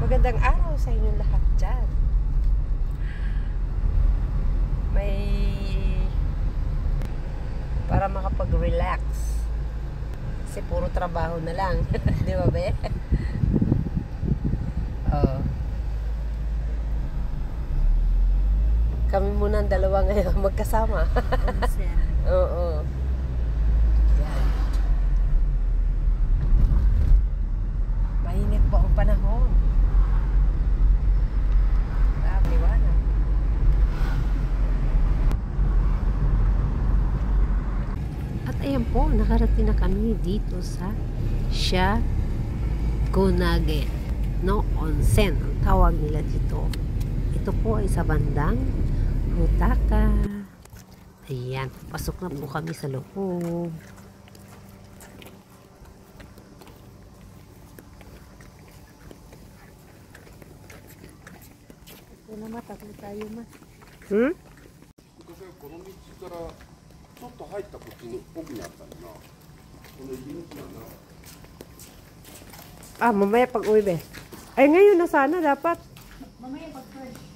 Magandang araw sa inyong lahat dyan. May para makapag-relax. Kasi puro trabaho na lang. Di ba, be? Oh. Kami muna ang dalawa ngayon magkasama. Oo. Yan. Mainit po ang panahon. Liwanag. At ayan po, nakarating na kami dito sa Shagonagen no Onsen ang tawag nila dito. Ito po ay sa bandang Rutaka. Ayan, pasok na po kami sa loob. Ito na tatlo tayo ma. Kasi この道からちょっと入ったこっちに奥にあったんだな。この入り口なんだ。 Ah, mamaya pag uwi, be. Ay, ngayon na sana dapat. Mamaya pag-fresh.